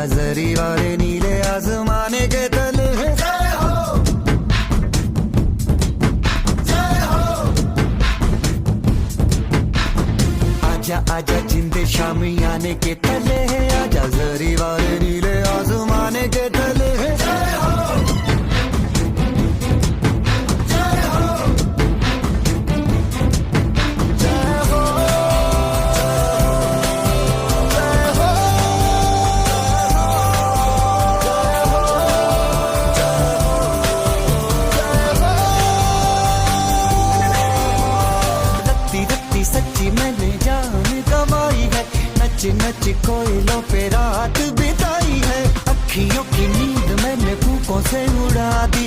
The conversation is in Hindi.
जरी वाले नीले आसमाने के तले है जय हो, जय हो। आजा आजा जिंदे शामियाने के तले है, आजा जरी वाले नीले आसमाने के तले है जय हो, जय हो, जय हो, रत्ती सच्ची मैंने जान गवाई है, नच नच कोयलों पे रात बिताई है, अखियों की नींद मैंने फूकों से उड़ा दी,